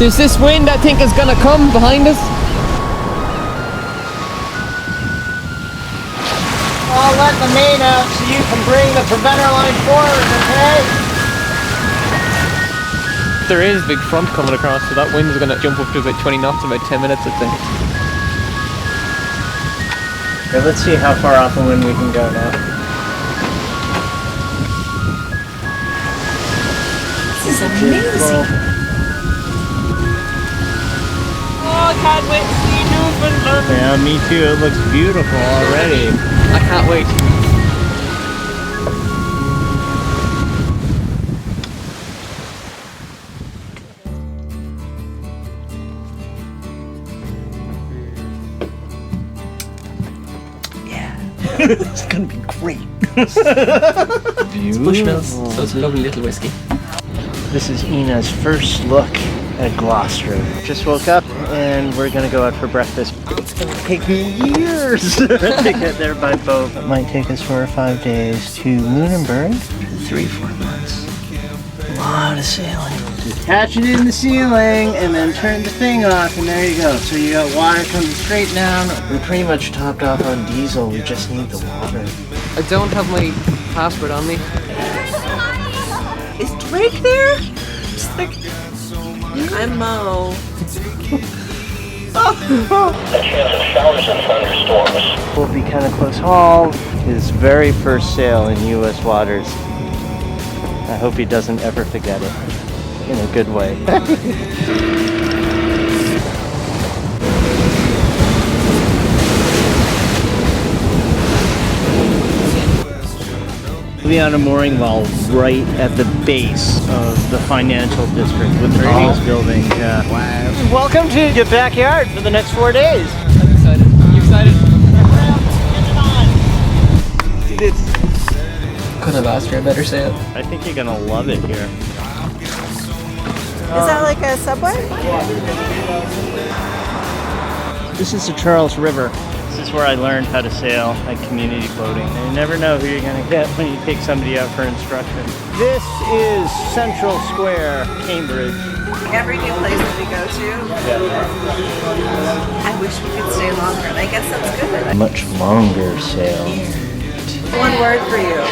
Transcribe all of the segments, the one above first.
There's this wind I think is gonna come behind us. I'll let the main out so you can bring the preventer line forward, okay? There is a big front coming across, so that wind is gonna jump up to about 20 knots in about 10 minutes, I think. Okay, let's see how far off the wind we can go now. This is amazing. Oh, I can't wait to see Newfoundland. Yeah, me too. It looks beautiful already. I can't wait. It's gonna be great. It's Bushmills, so it's a lovely little whiskey. This is Ina's first look at Gloucester. Just woke up and we're gonna go out for breakfast. It's gonna take me years to get there by boat. It might take us 4 or 5 days to Lunenburg. 3-4 months. A lot of sailing. Attach it in the ceiling and then turn the thing off and there you go. So you got water coming straight down. We're pretty much topped off on diesel. We just need the water. I don't have my passport on me. Is Drake there? Just like, I'm Mo. Showers and thunderstorms. Will be kind of close haul. His very first sail in U.S. waters. I hope he doesn't ever forget it. In a good way. We'll be on a mooring wall right at the base of the financial district with the Halls building. Yeah. Wow. Welcome to your backyard for the next 4 days. I'm excited. You excited? See this? Couldn't have asked for a better sail. I think you're gonna love it here. Is that like a subway? This is the Charles River. This is where I learned how to sail at community boating. And you never know who you're going to get when you take somebody out for instruction. This is Central Square, Cambridge. Every new place that we go to, I wish we could stay longer. And I guess that's good. A much longer sail. One word for you.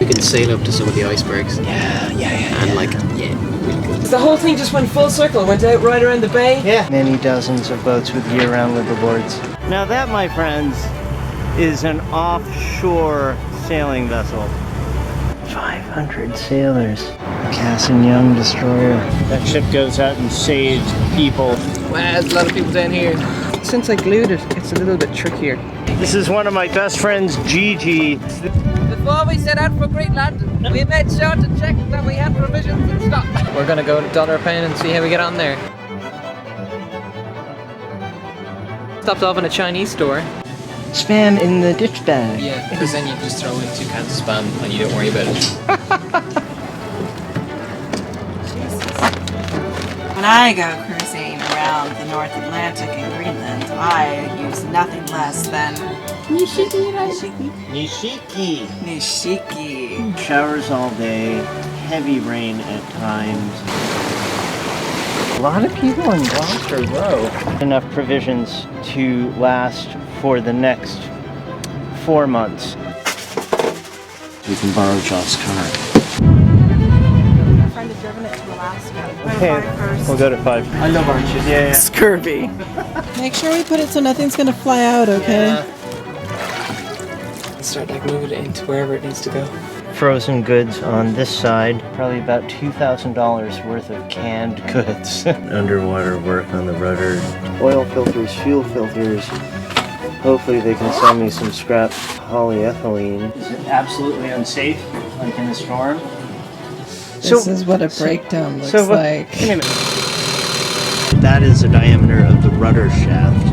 We can sail up to some of the icebergs. And like, the whole thing just went full circle, went out right around the bay. Yeah. Many dozens of boats with year-round liveaboards. Now that, my friends, is an offshore sailing vessel. 500 sailors. Cass and Young destroyer. That ship goes out and saves people. Wow, there's a lot of people down here. Since I glued it, it's a little bit trickier. This is one of my best friends, Gigi. Before we set out for Great London, we made sure to check that we had provisions in stock. We're gonna go to Dollar Pen and see how we get on there. Stopped off in a Chinese store. Spam in the ditch bag. Yeah, because then you just throw in 2 cans of spam and you don't worry about it. When I go cruising around the North Atlantic and Greenland, I use nothing less than Nishiki. Showers all day, heavy rain at times. A lot of people in Gloucester Row. Enough provisions to last for the next 4 months. We can borrow Josh's car. My friend had driven it to Alaska. Okay, we'll go to 5. I love oranges. Yeah. Scurvy. Make sure we put it so nothing's gonna fly out, okay? Start like moving it into wherever it needs to go. Frozen goods on this side, probably about $2,000 worth of canned goods. Underwater work on the rudder. Oil filters, fuel filters. Hopefully they can sell me some scrap polyethylene. Is it absolutely unsafe, like in a storm? This is what a breakdown looks like. Wait a minute. That is the diameter of the rudder shaft.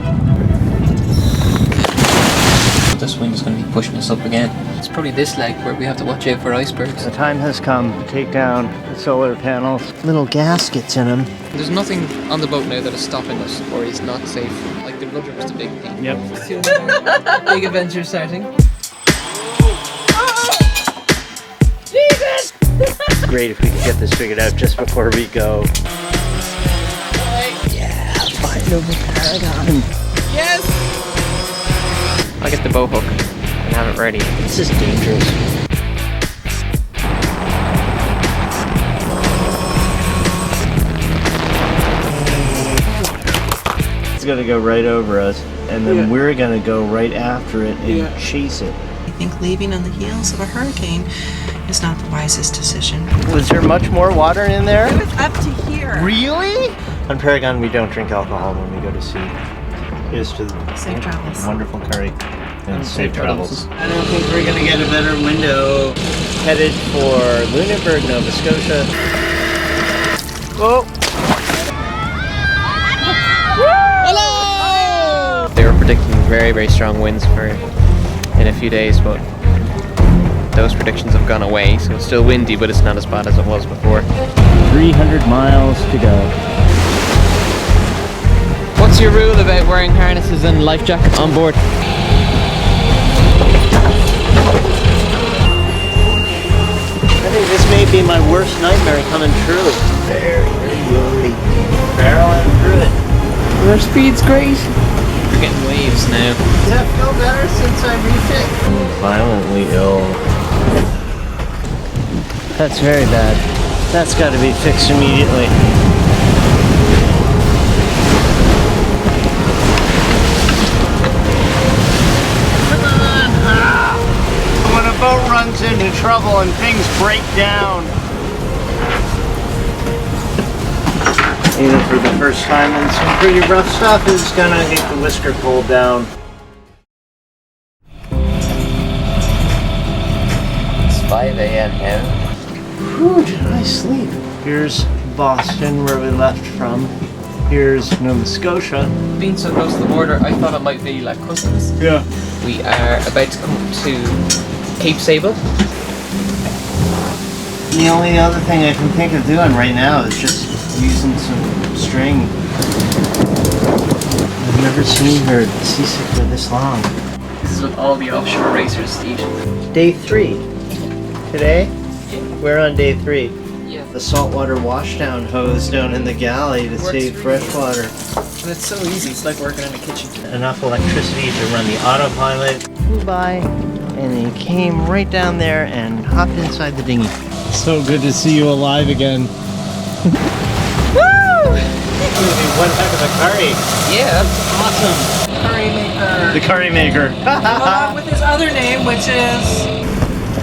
This wind is going to be pushing us up again. It's probably this leg where we have to watch out for icebergs. The time has come to take down the solar panels. Little gaskets in them. There's nothing on the boat now that is stopping us or is not safe. Like the rudder was the big thing. Yep. Big adventure starting. The great if we could get this figured out just before we go. Yeah, find over Paragon. Yes! I'll get the bow hook and have it ready. This is dangerous. It's gonna go right over us, and then we're gonna go right after it and chase it. I think leaving on the heels of a hurricane is not the wisest decision. Was there much more water in there? It was up to here. Really? On Paragon, we don't drink alcohol when we go to sea. Here's to Safe travels. Wonderful curry and safe travels. I don't think we're gonna get a better window. Headed for Lunenburg, Nova Scotia. Oh! Hello! They were predicting very, very strong winds in a few days, but those predictions have gone away, so it's still windy, but it's not as bad as it was before. 300 miles to go. What's your rule about wearing harnesses and life jackets on board? I think this may be my worst nightmare coming true. Very, very slowly. Barreling through it. Your speed's great. We're getting waves now. Does that feel better since I refit? Violently ill. That's very bad. That's got to be fixed immediately. When a boat runs into trouble and things break down. Even for the first time in some pretty rough stuff is gonna get the whisker pulled down. It's 5 a.m. now. Whew, did I sleep? Here's Boston, where we left from. Here's Nova Scotia. Being so close to the border, I thought it might be like customs. Yeah. We are about to come to Cape Sable. The only other thing I can think of doing right now is just using some string. I've never seen her seasick for this long. This is what all the offshore racers eat. Day 3. Today, we're on day 3. Yeah. The saltwater washdown hose down in the galley to save fresh water. And it's so easy, it's like working in a kitchen. Enough electricity to run the autopilot. Flew by, and he came right down there and hopped inside the dinghy. So good to see you alive again. One heck of a curry. Yeah, that's Awesome. Curry maker. The curry maker. Along with his other name, which is...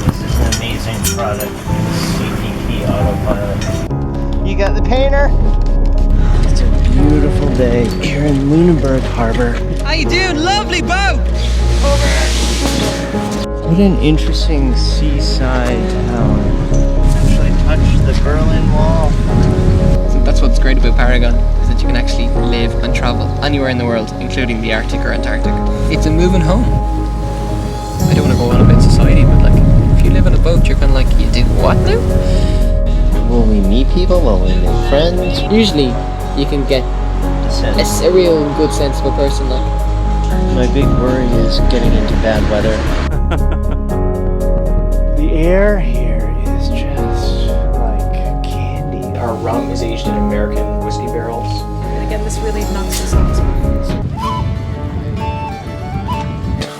This is an amazing product. CPP autopilot. You got the painter? It's a beautiful day here in Lunenburg Harbor. How you doing? Lovely boat! What an interesting seaside town. Actually touched the Berlin Wall. So that's what's great about Paragon, is that you can actually live and travel anywhere in the world, including the Arctic or Antarctic. It's a moving home. I don't want to go on about society, but like, if you live on a boat, you're kind of like, you do what now? Will we meet people? Will we make friends? Usually, you can get a real good sense of a person. Like, my big worry is getting into bad weather. The air here is just like candy. Our rum is aged in American whiskey barrels. And again, this really knocks us off.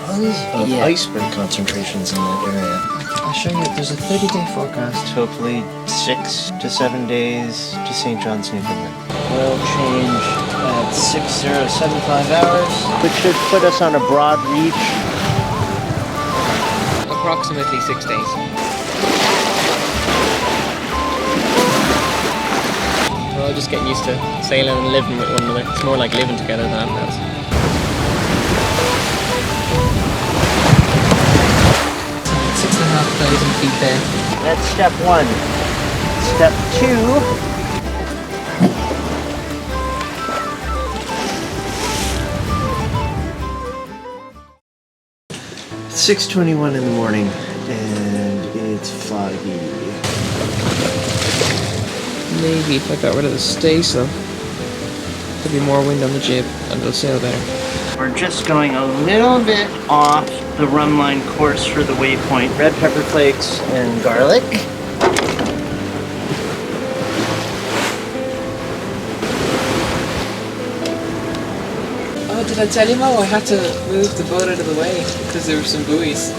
Tons of iceberg concentrations in that area. I'll show you, there's a 30-day forecast. Hopefully 6 to 7 days to St. John's, Newfoundland. Oil change at 6075 hours, which should put us on a broad reach. Approximately 6 days. We're all just getting used to sailing and living with one another. It's more like living together than anything else. So 6,500 feet there. That's step 1. Step 2. 6:21 in the morning, and it's foggy. Maybe if I got rid of the staysail, there'd be more wind on the jib and it'll sail better. We're just going a little bit off the run line course for the waypoint. Red pepper flakes and garlic. Did I tell you, Mo? I had to move the boat out of the way because there were some buoys.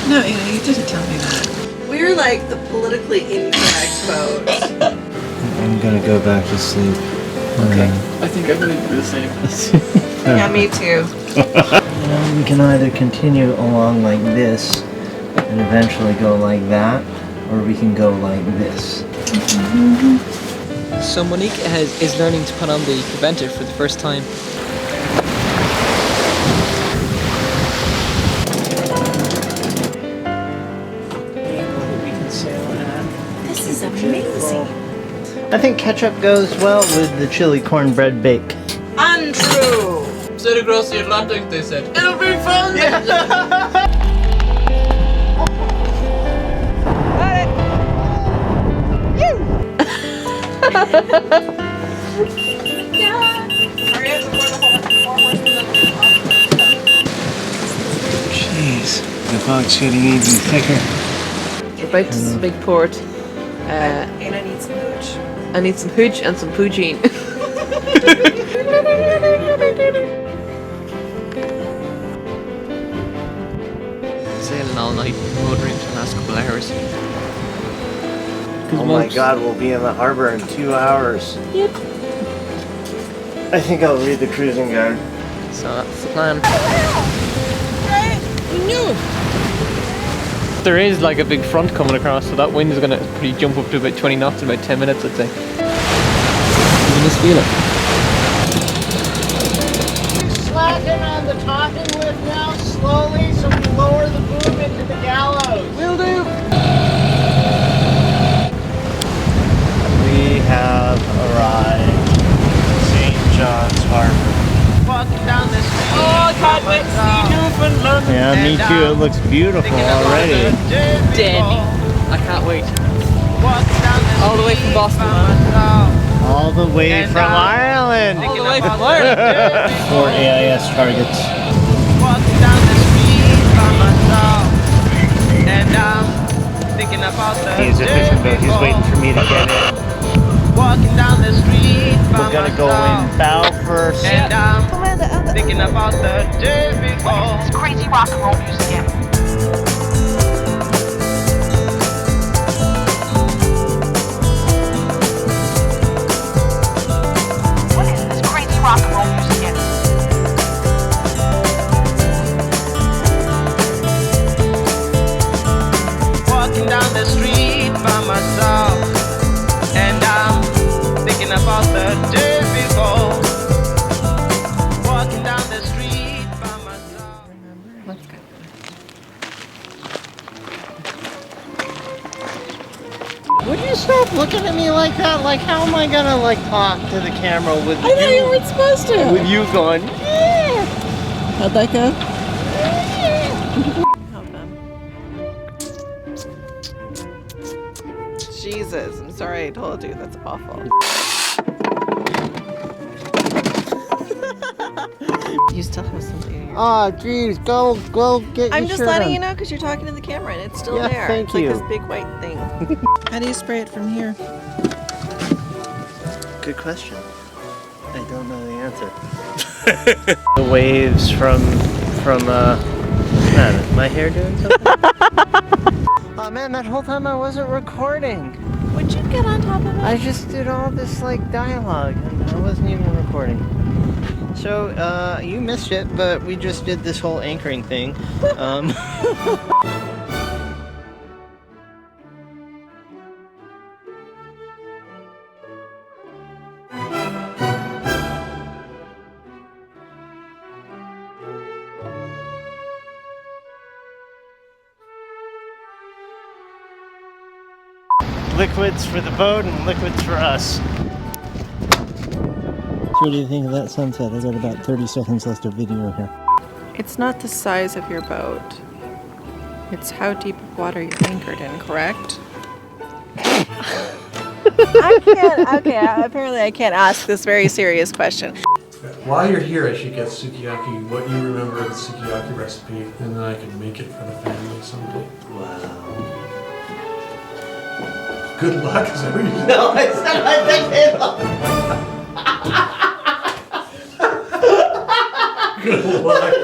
No, you didn't tell me that. We're like the politically incorrect boat. I'm gonna go back to sleep. Okay. I think I'm gonna do the same. Yeah, me too. We can either continue along like this and eventually go like that, or we can go like this. So Monique is learning to put on the preventive for the first time. We can sail at. This is amazing. I think ketchup goes well with the chili cornbread bake. Untrue. Said across the Atlantic, they said, it'll be fun! Jeez, the fog's getting even thicker. We're about to this big port. And I need some hooch. I need some hooch and some poutine. Sailing all night, motoring for the last couple of hours. Oh my god, we'll be in the harbor in 2 hours. Yep. I think I'll read the cruising guide. So that's the plan. There is like a big front coming across, so that wind is going to pretty jump up to about 20 knots in about 10 minutes, I'd say. You can just feel it. Slacken on the talking lift now, slowly, so we lower the boom into the gallows. Will do! We have arrived at St. John's Harbor. Walking down the street. Oh, I can't wait to see Newfoundland. Yeah, me too. It looks beautiful already. Danny. I can't wait. All the way from Boston. All the way from Ireland. All the way from Ireland. 4 AIS targets. Walking down the street by myself, and I'm thinking about the He's a fishing boat. He's waiting for me to get in. Walking down the street by We're gonna go in bow first. and I'm thinking about the day before. This crazy rock and roll museum. What is this crazy rock and roll museum? Walking down the street by myself, and I'm thinking about the day before. Walking down the street by myself. Let's go. Would you stop looking at me like that? Like, how am I gonna like talk to the camera with I thought you weren't supposed to. with you going? Yeah. How'd that go? Jesus, I'm sorry I told you. That's awful. You still have something in your... Oh, geez, go get I'm your just shirt letting on. you know because you're talking to the camera and it's still Yeah, there. thank it's you. like this big white thing. How do you spray it from here? Good question. I don't know the answer. The waves from what's the matter? Is my hair doing something? Oh man, that whole time I wasn't recording. Would you get on top of it? I just did all this like dialogue and I wasn't even recording. So, you missed it, but we just did this whole anchoring thing. Liquids for the boat and liquids for us. So what do you think of that sunset? I got about 30 seconds left of video here. It's not the size of your boat. It's how deep of water you're anchored in, correct? I can't. Okay, apparently I can't ask this very serious question. While you're here, I should get sukiyaki, what you remember of the sukiyaki recipe, and then I can make it for the family someday. Wow. Good luck, is that what you said? No, I said I think July.